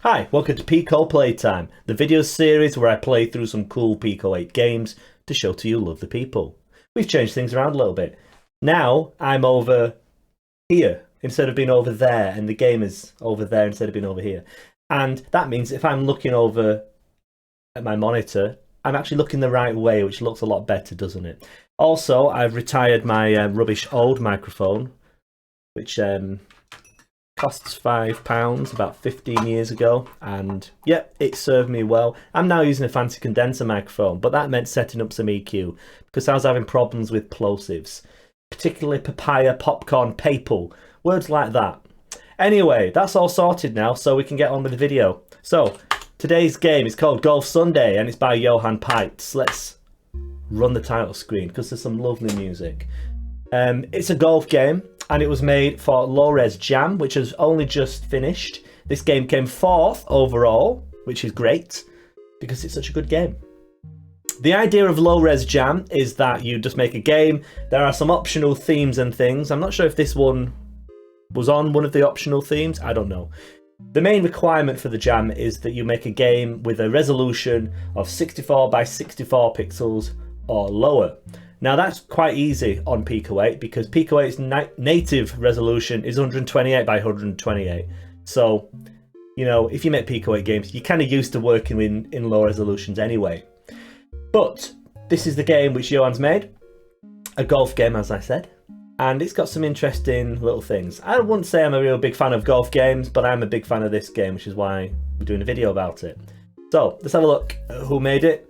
Hi, welcome to Pico Playtime, the video series where I play through some cool Pico 8 games to show to you love the people. We've changed things around a little bit. Now I'm over here instead of being over there, and the game is over there instead of being over here. And that means if I'm looking over at my monitor, I'm actually looking the right way, which looks a lot better, doesn't it? Also, I've retired my rubbish old microphone, which costs £5 about 15 years ago, and yeah, it served me well. I'm now using a fancy condenser microphone, but that meant setting up some EQ because I was having problems with plosives, particularly papaya, popcorn, papal, words like that. Anyway, that's all sorted now, so we can get on with the video. So today's game is called Golf Sunday, and it's by Johan Peitz. Let's run the title screen because there's some lovely music. It's a golf game, and it was made for LOWREZJAM, which has only just finished. This game came 4th overall, which is great because it's such a good game. The idea of LOWREZJAM is that you just make a game. There are some optional themes and things. I'm not sure if this one was on one of the optional themes. I don't know. The main requirement for the jam is that you make a game with a resolution of 64 by 64 pixels or lower. Now that's quite easy on Pico 8 because Pico 8's native resolution is 128 by 128. So, you know, if you make Pico 8 games, you're kind of used to working in low resolutions anyway. But this is the game which Johan's made, a golf game as I said, and it's got some interesting little things. I wouldn't say I'm a real big fan of golf games, but I'm a big fan of this game, which is why we're doing a video about it. So let's have a look at who made it.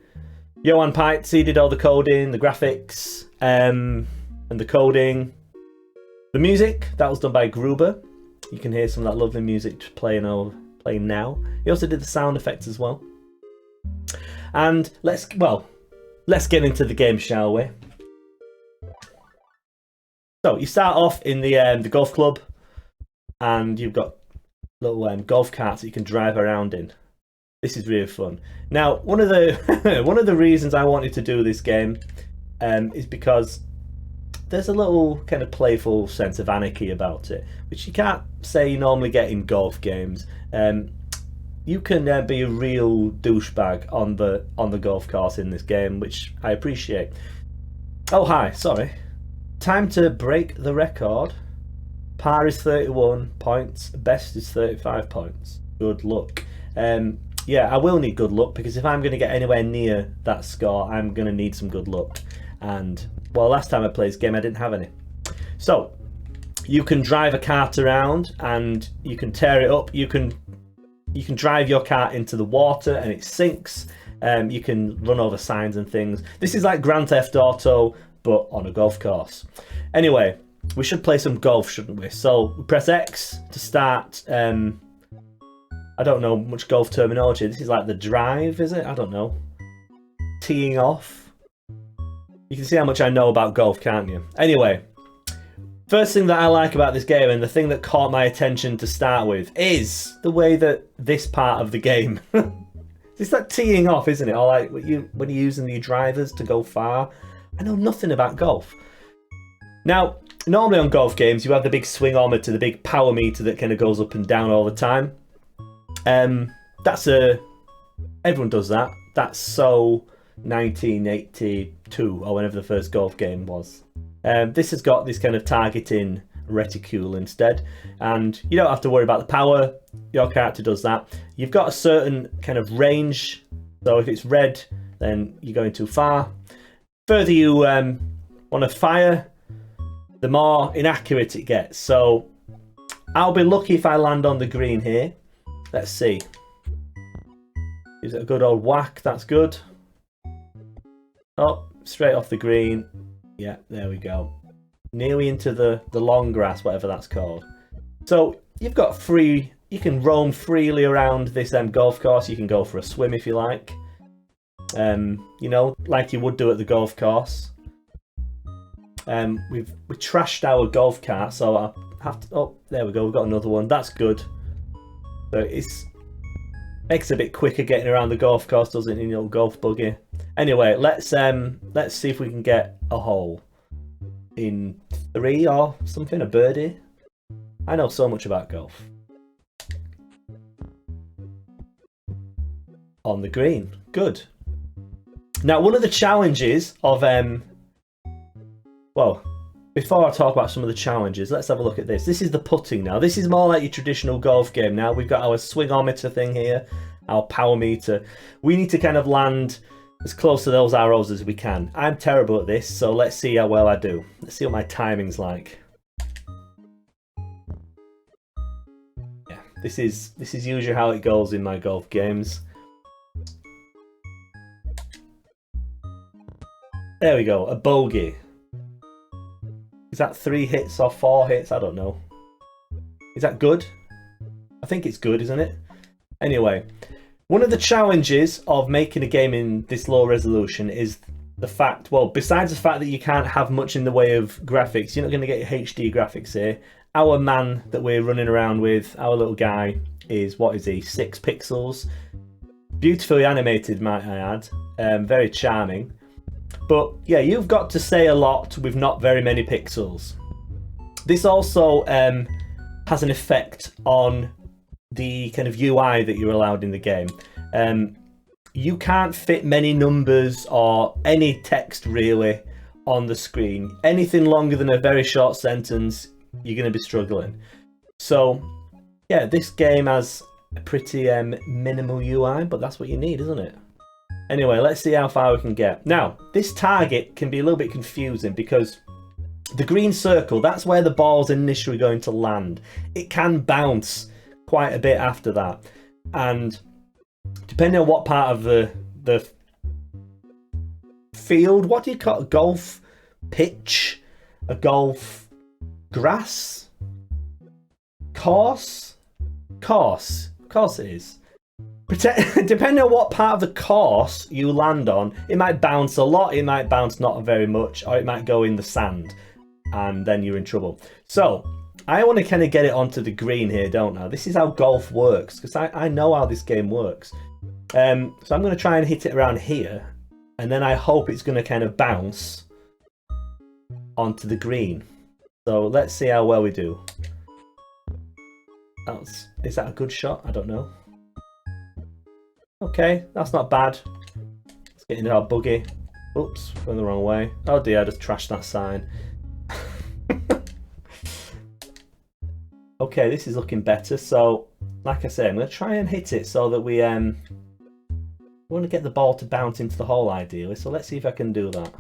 Johan Peitz, he did all the coding, the graphics, and the coding. The music, that was done by Gruber. You can hear some of that lovely music playing now. He also did the sound effects as well. And let's get into the game, shall we? So you start off in the golf club, and you've got little golf carts that you can drive around in. This is really fun. Now, one of the one of the reasons I wanted to do this game is because there's a little kind of playful sense of anarchy about it, which you can't say you normally get in golf games. You can be a real douchebag on the golf course in this game, which I appreciate. Oh hi, sorry. Time to break the record. Par is 31 points. Best is 35 points. Good luck. Yeah, I will need good luck because if I'm going to get anywhere near that score, I'm going to need some good luck. And, well, last time I played this game, I didn't have any. So, you can drive a cart around and you can tear it up. You can drive your cart into the water and it sinks. You can run over signs and things. This is like Grand Theft Auto, but on a golf course. Anyway, we should play some golf, shouldn't we? So, we press X to start... I don't know much golf terminology. This is like the drive, is it? I don't know. Teeing off. You can see how much I know about golf, can't you? Anyway, first thing that I like about this game, and the thing that caught my attention to start with, is the way that this part of the game... It's like teeing off, isn't it? Or like when you're using your drivers to go far. I know nothing about golf. Now, normally on golf games, you have the big swingometer, the big power meter that kind of goes up and down all the time. Everyone does that. That's so 1982 or whenever the first golf game was. This has got this kind of targeting reticule instead, and you don't have to worry about the power. Your character does that. You've got a certain kind of range, so if it's red, then you're going too far. Further you want to fire, the more inaccurate it gets. So I'll be lucky if I land on the green here. Let's see. Is it a good old whack? That's good. Oh, straight off the green. Yeah, there we go. Nearly into the long grass, whatever that's called. So you've got free... You can roam freely around this golf course. You can go for a swim if you like. You know, like you would do at the golf course. We trashed our golf cart, so I have to... Oh, there we go. We've got another one. That's good. So makes it a bit quicker getting around the golf course, doesn't it, in your golf buggy? Anyway, let's see if we can get a hole in 3 or something, a birdie. I know so much about golf. on the green. Good. Now, one of the challenges of well, before I talk about some of the challenges, let's have a look at this. This is the putting now. This is more like your traditional golf game now. We've got our swingometer thing here, our power meter. We need to kind of land as close to those arrows as we can. I'm terrible at this, so let's see how well I do. Let's see what my timing's like. Yeah, this is usually how it goes in my golf games. There we go, a bogey. Is that 3 hits or 4 hits? I don't know. Is that good? I think it's good, isn't it? Anyway, one of the challenges of making a game in this low resolution is the fact, well, besides the fact that you can't have much in the way of graphics, you're not going to get your HD graphics here. Our man that we're running around with, our little guy, is, what is he, 6 pixels. Beautifully animated, might I add. Very charming. But yeah, you've got to say a lot with not very many pixels. This also has an effect on the kind of UI that you're allowed in the game. You can't fit many numbers or any text really on the screen. Anything longer than a very short sentence, you're going to be struggling. So yeah, this game has a pretty minimal UI, but that's what you need, isn't it? Anyway, let's see how far we can get. Now, this target can be a little bit confusing because the green circle, that's where the ball's initially going to land. It can bounce quite a bit after that. And depending on what part of the field, what do you call it? Golf pitch? A golf grass? Course? Course. Of course it is. Depending on what part of the course you land on, it might bounce a lot, it might bounce not very much, or it might go in the sand, and then you're in trouble. So, I want to kind of get it onto the green here, don't I? This is how golf works, because I know how this game works. So I'm going to try and hit it around here, and then I hope it's going to kind of bounce onto the green. So let's see how well we do. Is that a good shot? I don't know. Okay, that's not bad. Let's get into our buggy. Oops, going the wrong way. Oh dear, I just trashed that sign. Okay, this is looking better. So, like I say, I'm going to try and hit it so that we want to get the ball to bounce into the hole ideally. So let's see if I can do that.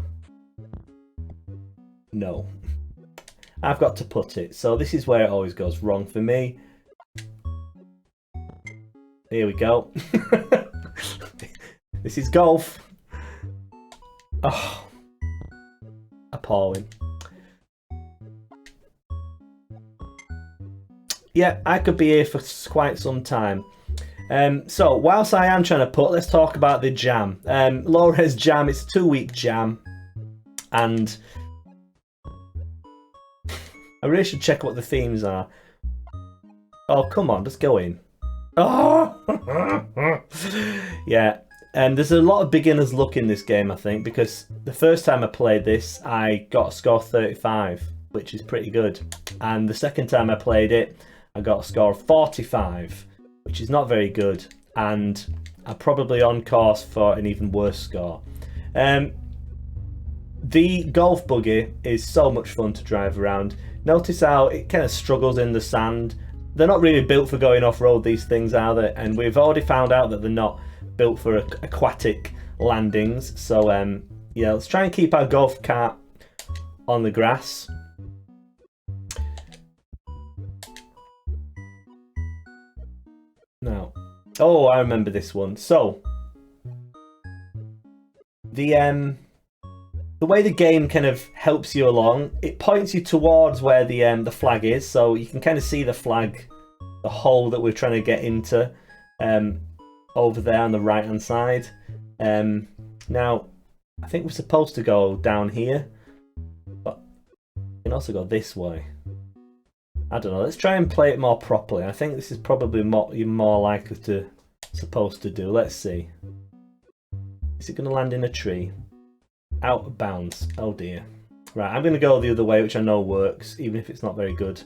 No. I've got to put it. So this is where it always goes wrong for me. Here we go. This is golf. Oh, appalling. Yeah, I could be here for quite some time. So, whilst I am trying to put, let's talk about the jam. LOWREZJAM, it's a 2-week jam. And I really should check what the themes are. Oh, come on, just go in. Oh! Yeah, there's a lot of beginner's luck in this game, I think, because the first time I played this, I got a score 35, which is pretty good. And the second time I played it, I got a score of 45, which is not very good. And I'm probably on course for an even worse score. The golf buggy is so much fun to drive around. Notice how it kind of struggles in the sand. They're not really built for going off-road, these things, are they? And we've already found out that they're not built for aquatic landings. So, yeah, let's try and keep our golf cart on the grass. Now, oh, I remember this one. So, the way the game kind of helps you along, it points you towards where the flag is, so you can kind of see the flag, the hole that we're trying to get into, over there on the right hand side. Now, I think we're supposed to go down here, but we can also go this way. I don't know. Let's try and play it more properly. I think this is probably you're more likely to supposed to do. Let's see. Is it going to land in a tree? Out of bounds. Oh dear. Right, I'm going to go the other way, which I know works, even if it's not very good.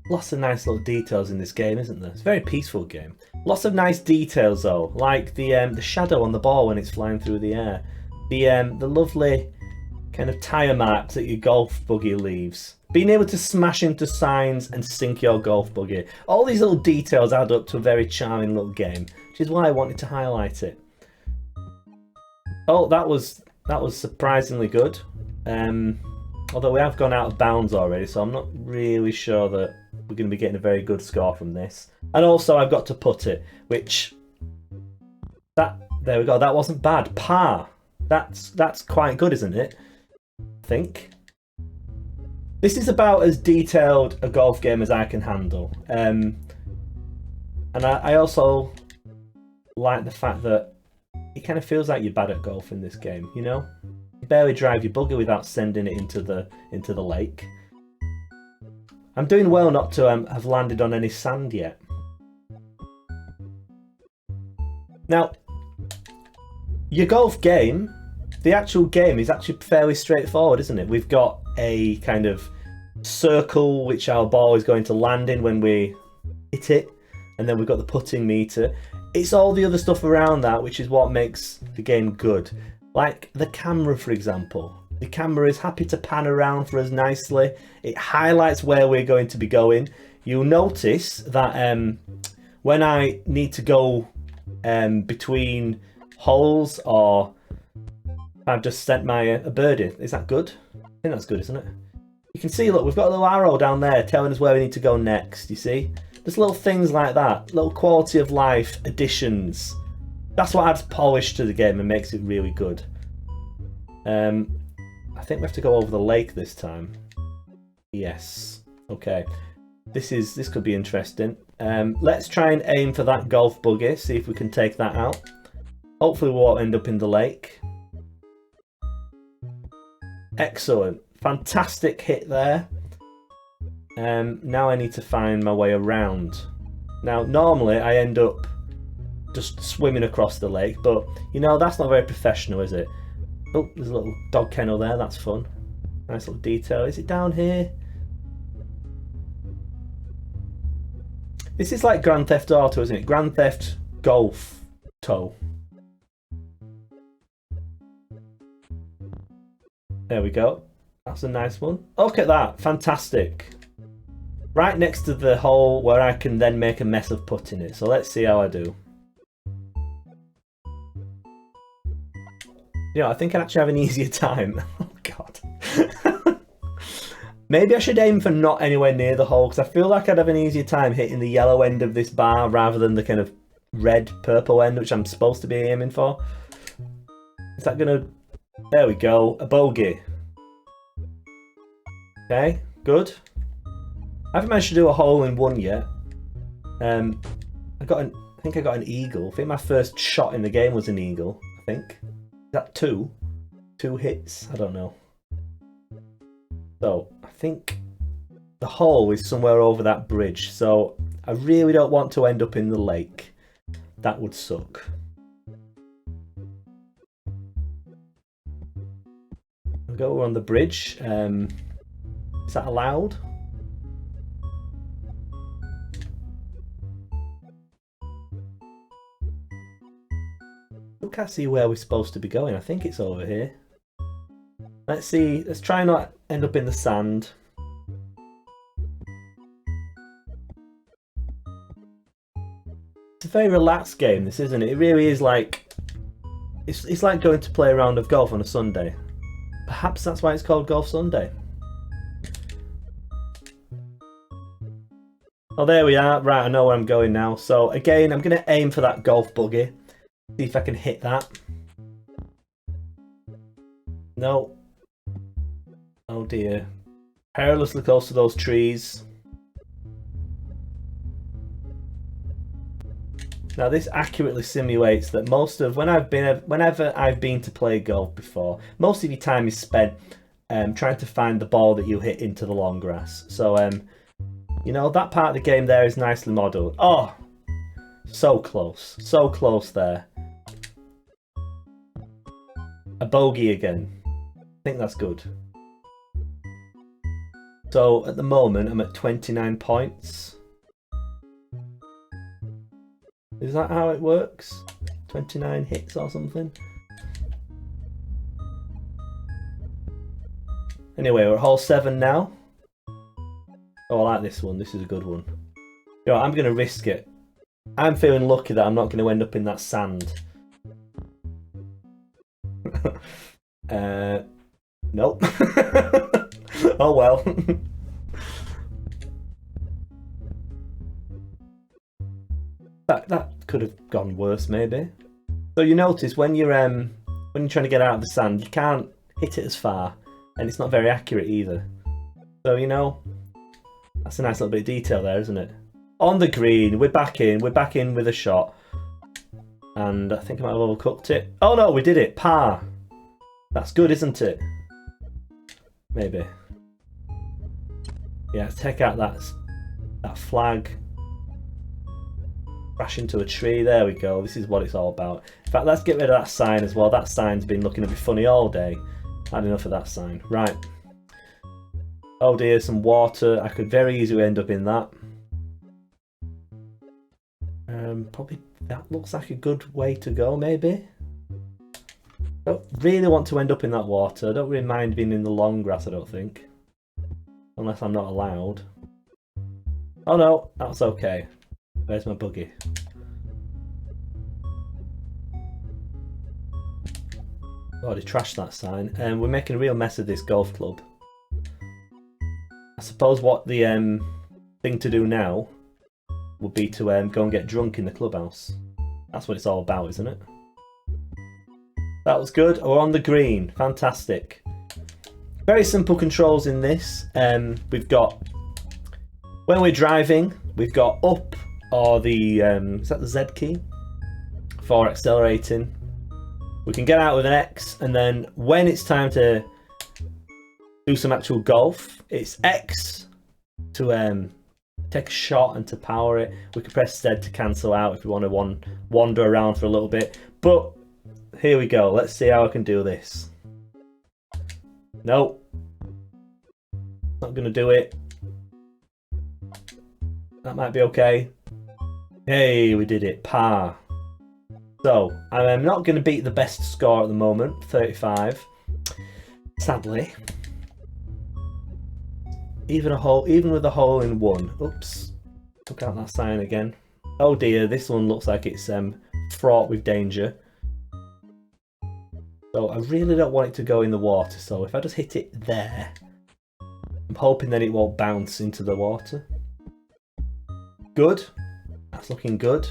Lots of nice little details in this game, isn't there? It's a very peaceful game. Lots of nice details though, like the shadow on the ball when it's flying through the air. The lovely kind of tyre marks that your golf buggy leaves. Being able to smash into signs and sink your golf buggy. All these little details add up to a very charming little game, which is why I wanted to highlight it. Oh, that was surprisingly good. Although we have gone out of bounds already, so I'm not really sure that we're going to be getting a very good score from this. And also I've got to putt it, which there we go. That wasn't bad. Par. That's quite good, isn't it? I think. This is about as detailed a golf game as I can handle. And I also like the fact that it kind of feels like you're bad at golf in this game, you know? You barely drive your buggy without sending it into the lake. I'm doing well not to have landed on any sand yet. Now, your golf game, the actual game is actually fairly straightforward, isn't it? We've got a kind of circle which our ball is going to land in when we hit it, and then we've got the putting meter. It's all the other stuff around that which is what makes the game good. Like the camera, for example. The camera is happy to pan around for us nicely. It highlights where we're going to be going. You'll notice that when I need to go between holes, or I've just sent my a birdie. Is that good? I think that's good, isn't it? You can see, look, we've got a little arrow down there telling us where we need to go next, you see? There's little things like that, little quality of life additions. That's what adds polish to the game and makes it really good. I think we have to go over the lake this time. Yes. Okay. This could be interesting. Let's try and aim for that golf buggy, see if we can take that out. Hopefully we won't end up in the lake. Excellent. Fantastic hit there. Now I need to find my way around. Now, normally I end up just swimming across the lake, but you know, that's not very professional, is it? Oh, there's a little dog kennel there, that's fun. Nice little detail. Is it down here? This is like Grand Theft Auto, isn't it? Grand Theft Golf Toe. There we go. That's a nice one. Look at that. Fantastic. Right next to the hole where I can then make a mess of putting it. So let's see how I do. You know, I think I actually have an easier time. Oh, God. Maybe I should aim for not anywhere near the hole, because I feel like I'd have an easier time hitting the yellow end of this bar rather than the kind of red, purple end, which I'm supposed to be aiming for. Is that going to... There we go. A bogey. Okay, good. I haven't managed to do a hole in one yet. I think I got an eagle. I think my first shot in the game was an eagle, I think. Is that two? 2 hits? I don't know. So, I think the hole is somewhere over that bridge. So, I really don't want to end up in the lake. That would suck. We're on the bridge. Is that allowed? I can't see where we're supposed to be going. I think it's over here. Let's see. Let's try and not end up in the sand. It's a very relaxed game, this, isn't it? It really is like... It's like going to play a round of golf on a Sunday. Perhaps that's why it's called Golf Sunday. Oh, there we are. Right, I know where I'm going now. So, again, I'm going to aim for that golf buggy. See if I can hit that. No. Oh, dear. Perilously close to those trees. Now, this accurately simulates that most of... Whenever I've been to play golf before, most of your time is spent trying to find the ball that you hit into the long grass. So, you know, that part of the game there is nicely modelled. Oh, so close. So close there. A bogey again. I think that's good. So at the moment I'm at 29 points. Is that how it works? 29 hits or something? Anyway, we're at hole 7 now. Oh, I like this one. This is a good one. You know, I'm going to risk it. I'm feeling lucky that I'm not going to end up in that sand. Nope. Oh well. That could have gone worse, maybe. So you notice when you're trying to get out of the sand, you can't hit it as far, and it's not very accurate either. So you know, that's a nice little bit of detail there, isn't it? On the green, we're back in with a shot, and I think I might have overcooked it. Oh no, we did it, par. That's good, isn't it? Maybe. Yeah, let's take out that flag. Crash into a tree. There we go. This is what it's all about. In fact, let's get rid of that sign as well. That sign's been looking a bit funny all day. Had enough of that sign. Right. Oh dear, some water. I could very easily end up in that. Probably that looks like a good way to go, maybe. Don't really want to end up in that water. I don't really mind being in the long grass, I don't think. Unless I'm not allowed. Oh no, that's okay. Where's my buggy? Oh, they trashed that sign. We're making a real mess of this golf club. I suppose what the thing to do now would be to go and get drunk in the clubhouse. That's what it's all about, isn't it? That was good. We're on the green. Fantastic. Very simple controls in this. We've got, when we're driving, we've got up, or the, is that the Z key? For accelerating. We can get out with an X, and then when it's time to do some actual golf, it's X to take a shot and to power it. We can press Z to cancel out if we want to wander around for a little bit. But here we go. Let's see how I can do this. Nope. Not going to do it. That might be okay. Hey, we did it. Par. So, I'm not going to beat the best score at the moment, 35. Sadly. Even with a hole in one. Oops. Took out that sign again. Oh dear, this one looks like it's fraught with danger. So I really don't want it to go in the water, so if I just hit it there, I'm hoping that it won't bounce into the water. Good. That's looking good.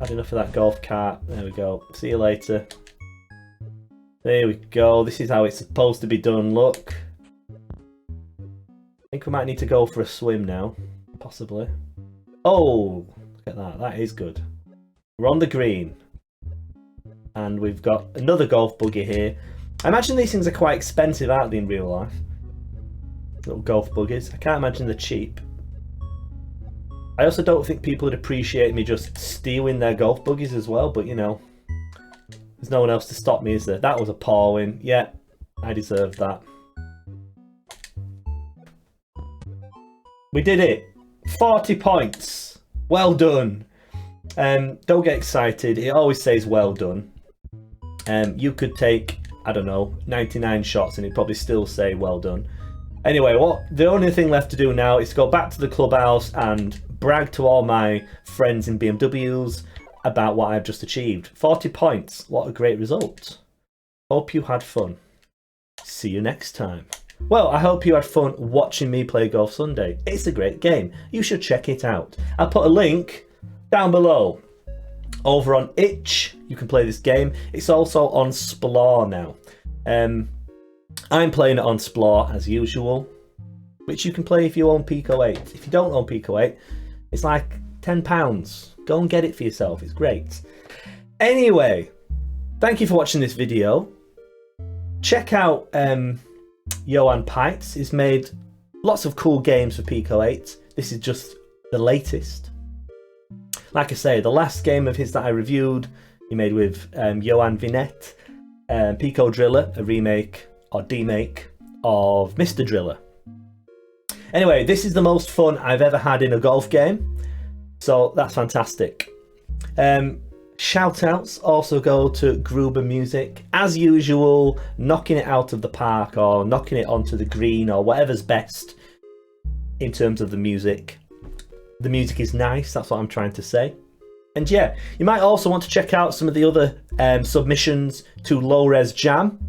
Had enough of that golf cart. There we go. See you later. There we go. This is how it's supposed to be done. Look. I think we might need to go for a swim now. Possibly. Oh, look at that. That is good. We're on the green. And we've got another golf buggy here. I imagine these things are quite expensive, aren't they, in real life? Little golf buggies. I can't imagine they're cheap. I also don't think people would appreciate me just stealing their golf buggies as well, but you know, there's no one else to stop me, is there? That was a poor win. Yeah, I deserved that. We did it. 40 points. Well done. Don't get excited. It always says well done. You could take, I don't know, 99 shots and it'd probably still say well done. Anyway, the only thing left to do now is to go back to the clubhouse and brag to all my friends in BMWs about what I've just achieved. 40 points. What a great result. Hope you had fun. See you next time. Well, I hope you had fun watching me play Golf Sunday. It's a great game. You should check it out. I'll put a link down below. Over on Itch, you can play this game. It's also on Splore now. I'm playing it on Splore as usual, which you can play if you own Pico 8. If you don't own Pico 8, it's like £10. Go and get it for yourself. It's great. Anyway, thank you for watching this video. Check out Johan Peitz. He's made lots of cool games for Pico 8. This is just the latest. Like I say, the last game of his that I reviewed, he made with Johan Vinette, Pico Driller, a remake or demake of Mr. Driller. Anyway, this is the most fun I've ever had in a golf game, so that's fantastic. Shout outs also go to Gruber Music, as usual, knocking it out of the park or knocking it onto the green or whatever's best in terms of the music. The music is nice, that's what I'm trying to say. And yeah, you might also want to check out some of the other submissions to LOWREZJAM.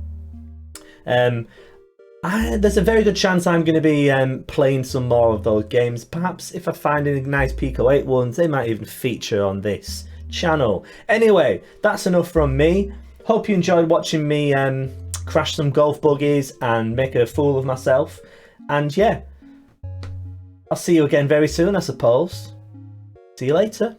There's a very good chance I'm going to be playing some more of those games. Perhaps if I find any nice Pico 8 ones, they might even feature on this channel. Anyway, that's enough from me. Hope you enjoyed watching me crash some golf buggies and make a fool of myself. And yeah, I'll see you again very soon, I suppose. See you later.